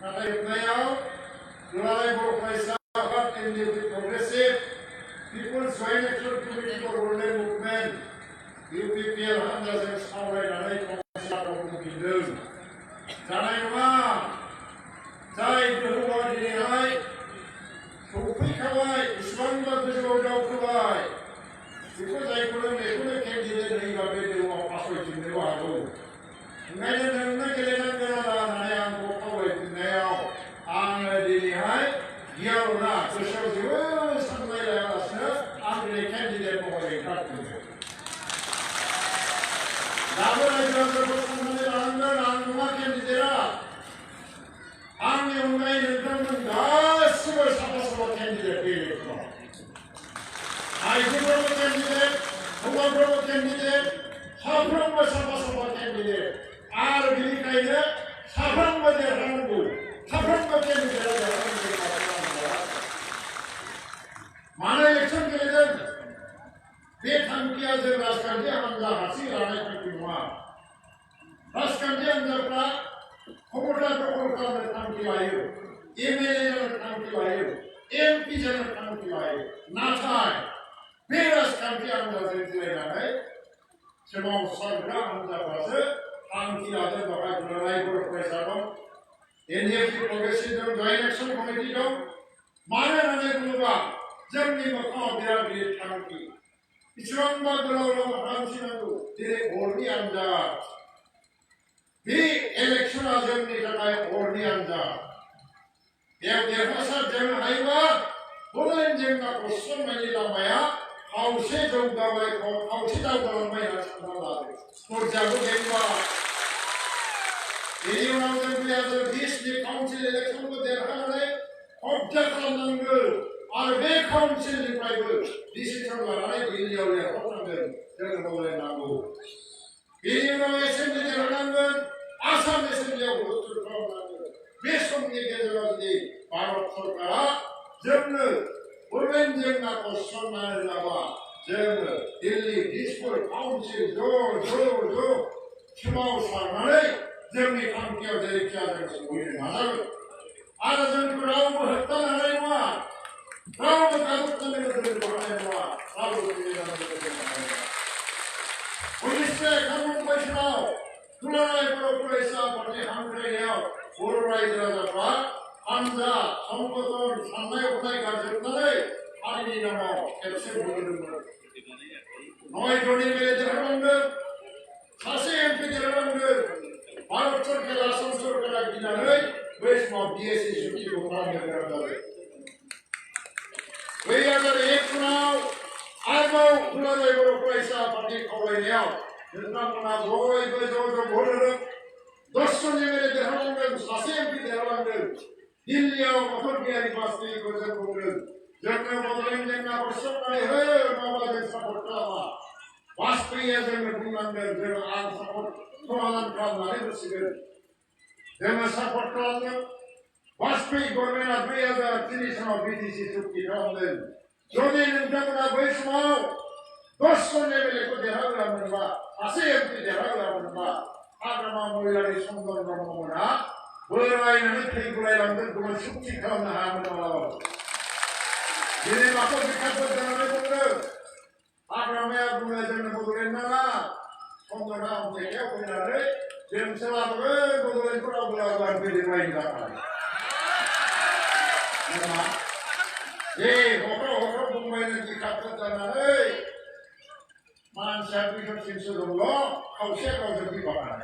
नाथाय जोबनायाव दुलाराय बर' फरायसा आफाद NDFB progressive peoples joint action committee for world movement UPPL हानजाजों सावरायनानै फंसे बाथ्राखौ बुंफिनदों। जानाय नङा जाय दोहौआ दिनैहाय सौफैखाबाय बेसेबांबा गोजौआव दावखोबाय बेखौ जायखौनो बेखौनो केन्डिडेट होयोबा बे दोहौआव फासयफिननोबो हागौ। ओंखायनो नोंनो गेलेनांगोन आदा होननानै आंखौ खावलायफिननायाव आङो दिनैहाय गियावना गोसोआव जेबो साननाय लायालासिनो आं दिनै केन्डिडेट महरै ओंखारफिनदों। दाबो रायजो राजाखौ साननानै लानांगोन आं नङा केन्डिडेटआ आंनि अनगायै नोंथांमोन गासिबो साफा साफा केन्डिडेट बे इलेक्सनाव आइजोफोरबो केन्डिडेट हौवाफोरबो केन्डिडेट साफ्रोमबो साफा साफा केन्डिडेट आरो बेनिखायनो साफ्रोमबो देरहानांगौ साफ्रोमबो केन्डिडेटआ देरहानांगौ। मानो इलेक्सन गेलेदों बे थांखिया जों राजखान्थि हान्जा हारसिं लानाय थांखि नङा। राजखान्थि हान्जाफ्रा क्षमता दखल खालामनो थांखि लायो एमएलए जानो थांखि लायो एमपि जानो थांखि लायो नाथाय बे राजखान्थि हान्जाजों जिरायनानै सोमावसारग्रा हान्जाफ्रासो थांखि लादों। बेवहाय दुलाराय बर' फरायसा दं एनडिएफबि प्रग्रेसिभ दं जयेन्ट एक्सन कमिटि दं। मानो होननानै बुङोबा जोंनि मोखाङाव बिराद गिदिर थांखि बेसेबांबा गोलाव लामा हान्थिनांगौ दिनै हरनि आन्जाद बे इलेक्सना जोंनि थाखाय हरनि आन्जाद बेयाव देरहासार जानो हायोबा बबे जेंनाखौ सुस्रांनायनि लामाया खावसे जौगाबाय खावसे दावगालांबाय होनना सानना लादों। दरजाबो गेंबाय बेनि उनाव जों 2020नि काउन्सिल इलेक्सनखौ देरहानानै कब्जा खालामनांगोन आरो बे काउन्सिलनिफ्रायबो डिसिसन लानानै दिल्लीयाव लेंहरनांगोन जोङो मावलायनांगौ। बेनि उनाव एसेम्बलि देरहानांगोन आसाम एसेम्बलियाव भटफोर खालामनांगोन। बे समनि गेजेराव जुदि भारत सरकारा जोंनो बबे जेंनाखौ सुस्रांनानै होआबा जोङो दिल्ली दिसपुर काउन्सिल ज' सोमावसारनानै जोंनि थांखियाव जेरैखिया जों सहैनो नाजागोन आरो जोंखौ रावबो होबथानो हानाय नङा रावबो गादबनानै दोननो हानाय नङा रावबो गेलेनानै दोननो हानाय नङा। 1951 बोसोराव दुलाराय बर' फरायसा आफादनि हांख्रायनायाव बर' रायजो राजाफ्रा हानजा संगठन साननाय हनाय गारजोबनानै हारिनि नामाव खेबसे बुंदोंमोन 9 जन एमएलए देरहानांगोन सासे एमपि देरहानांगोन। भारत सरकारा आसाम सरकारा गिनानै बै समाव बिएसि सुक्तिखौ खालामनो गोनां जादों। 2001 सनाव आरोबाव दुलाराय बर' फरायसा आफादनि खावलायनायाव नोंथांमोना बयबो ज' भट होदों 10 जन एमएलए देरहानांगोन सासे एमपि देरहानांगोन। दिल्लीयाव अटल बिहारी वाजपेयीखौ जों बुंदों जोंनो बड'लेण्ड जेंनाखौ सुस्रांनानै हो नङाबा जों सापर्ट खालामा। वाजपेयीया जोंनो बुंनांगोन जों आं सापर्ट समाधान खालामनानै होसिगोन जोङो सापर्ट खालामदों। वाजपेयी गभर्नमेन्टआ 2003 सनाव बिटिसि चुक्ति खालामदों। जुदि नोंथांमोना बै समाव 10 जन एमएलएखौ देरहाहोआमोनबा सासे एमपि देरहाहोआमोनबा हाग्रामा महिलारि चन्दन ब्रह्ममोनहा बोरायनानै थैगुलायलांगोन गुबुन चुक्ति खालामनो हायामोन मालाबाबो। दिनै माखौ बिखाफोर जानानै बुंदों हाग्रामाया बुङो जोंनो बड'लेण्ड नाङा चन्दना अनथाइयाव फैनानै जोंसो लाबोगोन बड'लेण्डखौ रावबो लाबोआनो फैदेरबायनि थाखाय नङा जे हख्र' बुंबायनो बिखाफोर जानानै मानसिया 200-300 दंल' खावसेया गावजों बिबानाय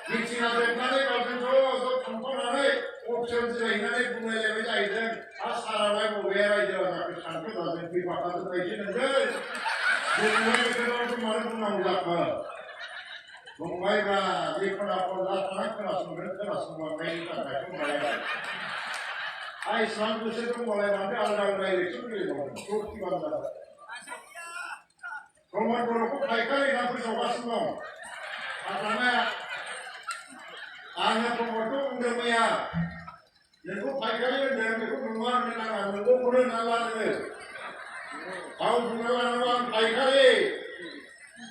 मिथिङा जोबनानै गावजों ज' थांफानानै अपसन जिरायनानै बुंलायलायबाय जाहैदों आरो सारालाय बबे रायजो राजाखौ सानखो दाजों बिबाखाजों बायदि नोंगोन जोंलाय गोदावसो मानो बुंनांगौ जाखो बुंबायब्रा जे खनाफोर जाथाना खोनासंलांनायनि थाखाय बुंबाय आरो इसेबां गोसो दंबालाय मानो आलादा आलादा इलेक्सन गेलेबावदों सक्ति बान्दा प्रमद बर'खौ फायखारि होनना फोसावगासिनो दं। हाग्रामाया आङो प्रमदखौ बुंदों मैया नोंखौ फायखारि होनदों बेखौ नङा होननो नाङा नोंखौखौनो होनना ला नोङो गाव बुंना लानांगौ आं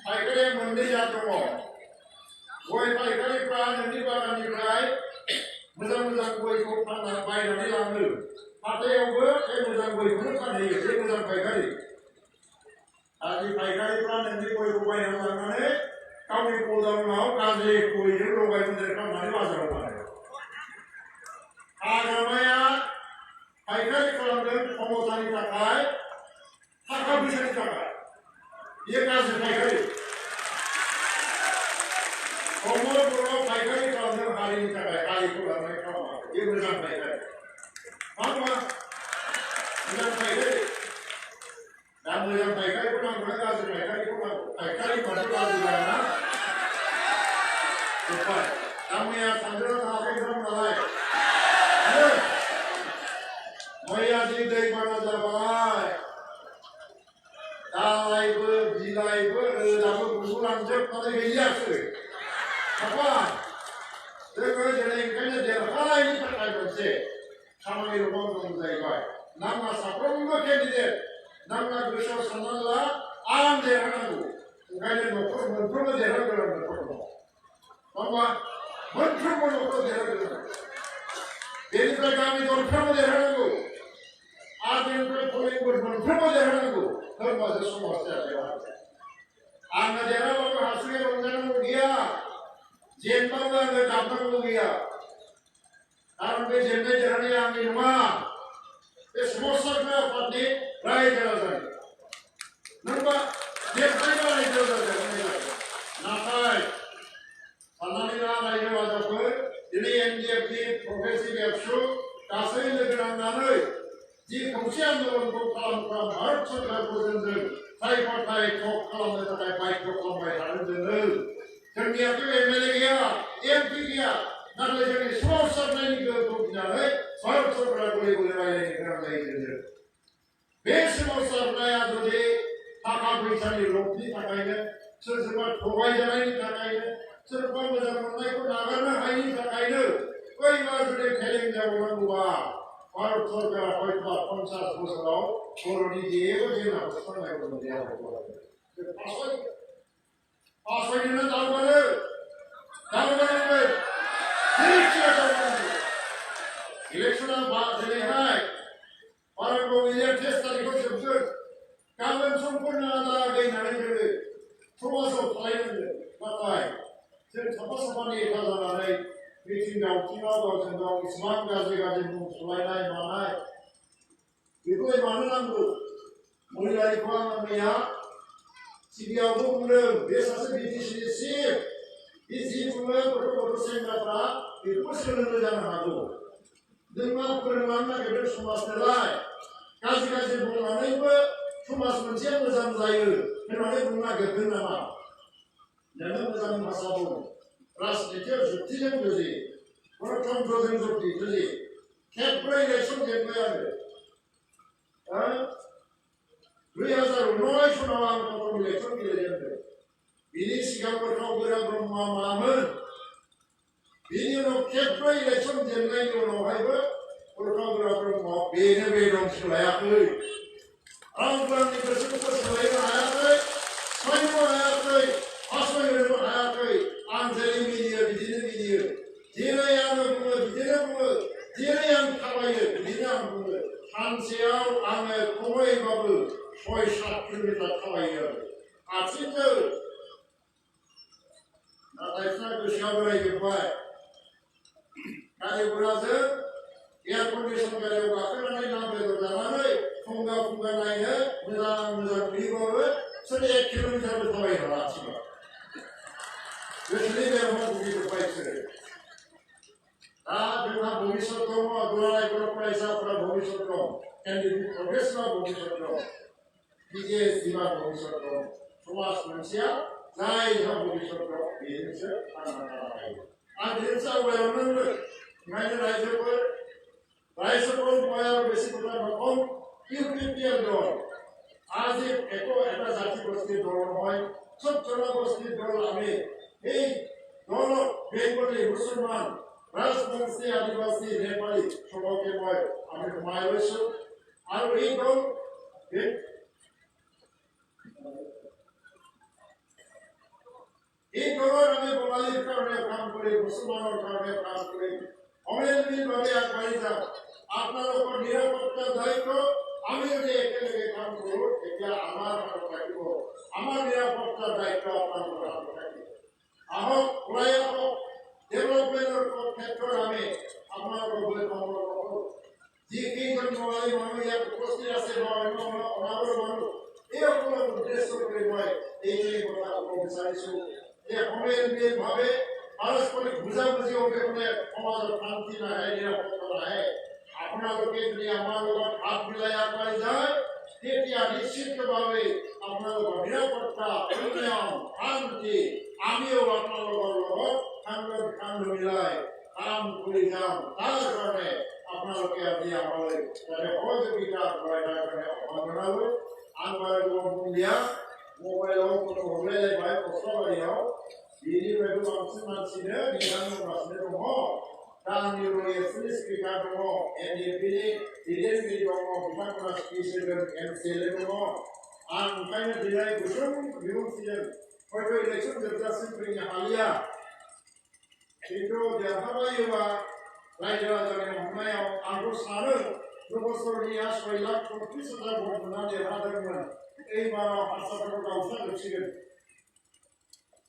फायखारिया मोननै जात दङ गय फायखारिफ्रा नोंनि बागाननिफ्राय मोजां मोजां गयखौ बायनानै लाङो हाथायावबो बे मोजां गयखौनो फानहैयो बे मोजां फायखारि गाज्रि फायखारिफ्रा नोंनि गयखौ बायनानै लांनानै गावनि गदामाव गाज्रि गयजों लगाय मोन्देर खालामनानै बाजाराव फानो हाग्रामाया फायखारि खालामदों क्षमतानि थाखाय थाखा फैसानि थाखाय बेयो गाज्रि फायखारि कमल बर'आ फायखारि खालामदों हारिनि थाखाय हारिखौ लानानै खालामाखै बेयो मोजां फायखारि मा नङा मोजां फायखारि दा मोजां फायखारिखौ नांगौना गाज्रि फायखारिखौ नांगौ फायखारि माने गाज्रि जायाना जोब्बाय दा मैया सानजौना थाङाखै नालाय मैया जि दैबाना जाबाय दालायबो बिलाइबो रोदाबो गुगुलांजोबनानै गैयासै apa जोङो दिनै ओंखायनो देरहानायनि थाखाय मोनसे खामानि मावनांगौ जाहैबाय नांना साफ्रोमबो केन्डिडेट नांना गोसोआव साननानै ला आं देरहानांगौ ओंखायनो न'खर मोनफ्रोमबो देरहागोनां न'खर दङ नङा मोनफ्रोमबो न'खर देरहागोनां बेनिफ्राय गामि दरफ्रोमबो देरहानांगौ आरो बेनिफ्राय पलिंफोर मोनफ्रोमबो देरहानांगौ होनबासो समाज देरहागोन आंना देरहाबाबो हारसिङै रंजानांगौ गैया जेनबाबो आङो गाबनांगौ गैया कारण बे जेननाय देरहानाया आंनि नङा बे सोमावसारग्रा आफादनि रायजो राजानि नोंबा देरहायोबा रायजो राजानि नाथाय साननानै ला रायजो राजाफोर दिनै एनडिएफबि प्रग्रेसिभ एबसु गासै लोगो नांनानै जि खौसे आन्दलनखौ खालामग्रा भारत सरकारखौ जोंजों सायख'थाय थक खालामनो थाखाय बाध्य खालामबाय थादों जोङो जोंनियाथ' एमएलए गैया एमपि गैया नाथाय जोंनि सोमावसारनायनि गोहोखौ गिनानै भारत सरकारा गले गले रायलायनो गोनां जायो जोंजों बे सोमावसारनाया जुदि थाखा फैसानि लबनि थाखायनो सोरबा थगायजानायनि थाखायनो सोरबा मोजां मोननायखौ नागारनो हायैनि थाखायनो बैबा जुदि फेलें जाबावनांगौबा भारत सरकारा हयतो 50 बोसोराव बर'नि जेबो जेंनाखौ सुस्रांनायखौ मोनजाया फासयनो दावगानो इलेक्शना दिनैहाय भारत गभर्नमेन्टआ 23 तारिखआव जोबगोन गाबोन समफोरनो आद्रा गैनानै जोङो समाजाव थालायनांगोन नाथाय जों साफा साफा नेता जानानै मिथिं दावथिङाव गावजों गाव इसिबां गाज्रि मुं सुलायनाय मानाय बेखौ मानो नांगौ महिलारिखौ आं मैया टिभियावबो बुंदों बे सासे बिटिसिनि चिफ बे जि बुङो गथ' सेंग्राफ्रा बेखौबो सोलोंनो जानो हागौ जों मा फोरोंलांनो नागिरदों समाजनोलाय गाज्रि बुंनानैबो समाज मोनसेया मोजां जायो होननानै बुंनो नागिरदों नामा नोङो मोजां भाषा बुं राजनितियाव जुक्तिजों बुजि गणतन्त्रजों जुक्ति बुजि खेबब्रै इलेक्सन जेनबाय आङो 2009 सनाव आं प्रथम इलेक्सन गेलेजेनदों बिनि सिगां बोथोराव गोरा ब्रह्मआ मामोन बिनि उनाव खेबब्रै इलेक्सन जेननायनि उनावहायबो बोथोराव गोरा ब्रह्मआ बेनो बे दं सोलायाखै रावबो आंनि गोसोखौ सोलायनो हायाखै सहायनो हायाखै फासयहोनो हायाखै आं जेरै मिनियो बिदिनो मिनियो जेरै आङो बुङो बिदिनो बुङो जेरै आं थाबायो बिदिनो आं बुङो सानसेयाव आङो खमैबाबो 6-7 किल'मिटार थाबायो आथिंजों नाथाय गोसोआ बोरायजोब्बाय गारि घोड़ाजों एयार कन्डिसन गारियाव गाखोनानै ना बेदर जानानै फुंगा नायनो मोजां नुयोबाबो सोर 1 किल'मिटारबो थाबायनो हाला आथिङाव गोसोनि बेरामा भुगिजोब्बाय बिसोरो दा जोंहा भबिष्यत दङ दुलाराय बर' फरायसाफोरा भबिष्यत दं एनडिएफबि प्रग्रेसना भबिष्यत दं बिजेएसपिआ भबिष्यत दं समाज मोनसेया जायहा भबिष्यत दं बेजोंसो थांना थानो हायो आं बेजोंसो आवगायलांनांगोन ओंखायनो रायजोफोर बयार बेसि কথা নকম ইউপিপিএল দল আজি এটা জাতি গোষ্ঠীৰ দল নহয় সব জনগোষ্ঠীৰ দল আমি এই দলত বেংগলী মুছলমান ৰাজবংশী আদিবাসী নেপালী সবকে আমি সোমাই লৈছো আৰু এই দল এই দলৰ আমি বঙালীৰ কাৰণে কাম কৰি মুছলমানৰ কাৰণে কাম কৰি অমেলভাৱে আগবাঢ়ি যাওঁ আপোনালোকৰ নিৰাপত্তাৰ দায়িত্ব আমি যদি একেলগে কাম কৰোঁ তেতিয়া আমাৰ হাতত থাকিব আমাৰ নিৰাপত্তাৰ দায়িত্ব আপোনালোকৰ হাতত থাকিব আহক ওলাই আহক ডেভেলপমেণ্টৰ ক্ষেত্ৰত আমি আপোনালোকৰ হৈ কাম কৰোঁ যিকেইজন বঙালী মানুহ ইয়াত উপস্থিত আছে বা অন্য অনাগত মানুহ এই সকলক উদ্দেশ্য কৰি মই এইখিনি কথা ক'ব বিচাৰিছোঁ যে সমিলমিলভাৱে পাৰস্পৰিক বুজাবুজি অবিহনে সমাজত শান্তি নাহে নিৰাপত্তা নাহে আপোনালোকে যদি আমাৰ লগত হাত মিলাই আগবাঢ়ি যায় তেতিয়া নিশ্চিতভাৱে আপোনালোকৰ নিৰাপত্তা উন্নয়ন শান্তি আমিও আপোনালোকৰ লগত কান্ধ মিলাই কাম কৰি যাম তাৰ কাৰণে আপোনালোকে আজি আমালৈ সহযোগিতা আগবঢ়াই তাৰ কাৰণে আহ্বান জনালোঁ আনবাৰ দিয়া মোবাইলৰ কোনো মোবাইলে বাই কষ্ট বাঢ়িয়াও Ini baru langsung maksudnya dengan maksudnya domo dan di Yesus kita domo NDP tidak di domo bukan kelas kisah dan MCL domo angkanya tidak gusung bingung sih pada election terjadi punya halia itu dia apa ya raja dari mana yang aku sana Profesor Nias Wailak Profesor dari mana dia ada dengan bara asal kau usah bersih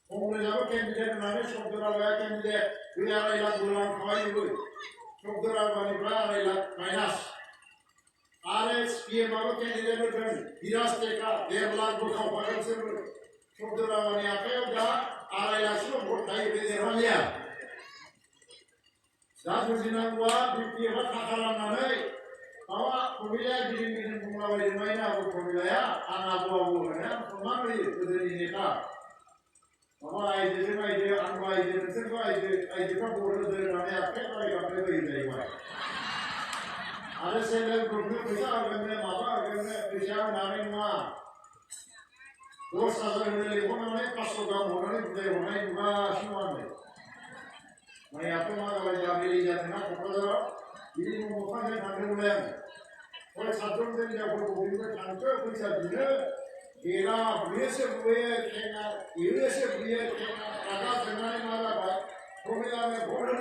Kemudian candidate mana saudara saya candidate dia adalah bulan kawin itu saudara bani berada adalah minus RS dia mana candidate itu diras teka dia belah bukan pada sebelum saudara bani apa yang dah adalah semua berkait dengan dia dah berjinak buat di pihak kakalan mana bahwa pemilihan diri pemulai mana aku pemilihan anak buah-buahnya pemilih itu nikah Mama aja anu aja terus aja kan bodoh dari mana apa itu ini. Ada saya problem bisa agamnya mama agamnya bisa nari mama. Dosa dari mana mana pasal kamu mana budaya mana juga semua ni. Mana apa mana kalau jadi jangan kepada ini mungkin ada problem. Kalau satu orang dia berbuat cantik bisa dia Gila, biasa gue kena, biasa gue kena, agak kenal mana pak? Pemilihannya bodoh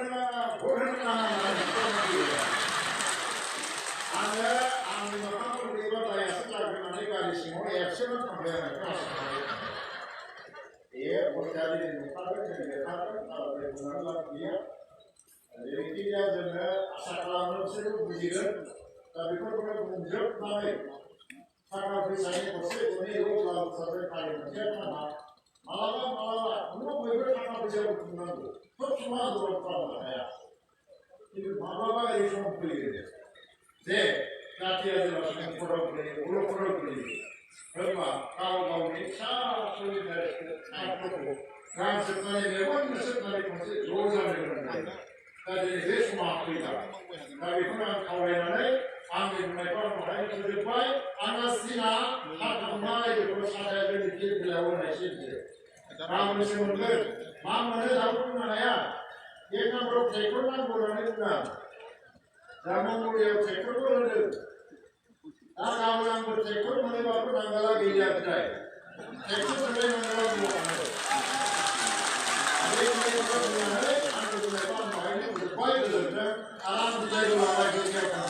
Ada angin apa pun dia bayar setelah kenal kali semua ya semua sampai Iya, berjadi di tempat yang kalau benar lagi ya. Jadi dia benar asal lalu sih bujiran, tapi kalau menunjuk naik. Karena misalnya proses ini lu kalau sampai kali kerja mana malah lu bener karena bisa berguna tuh semua dua tahun ya itu malah ini semua pilih deh nanti ada macam produk ini berapa kalau ini sangat sulit dari kan sebenarnya memang sebenarnya konsep dosa dengan tadi ini semua kita tapi pernah kau yang Angin mereka mengenai terdepan, anak sila, hak rumah itu ada yang dikit belawan hasil. Kamu semuanya, mana tahu mana ya? Dia kan baru cekor kan bulan itu kan. Zaman dulu dia cekor bulan itu. Kamu yang bercekor mana baru tanggal lagi dia kedai. Cekor sampai tanggal bulan itu. Ada yang mereka mengenai, angin mereka mengenai terdepan itu kan. Alam tidak lama juga kan.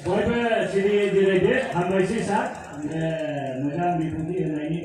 बयबो सिरि जिरायदो हामबायसै सार मोजां बिबुंथि होनायनि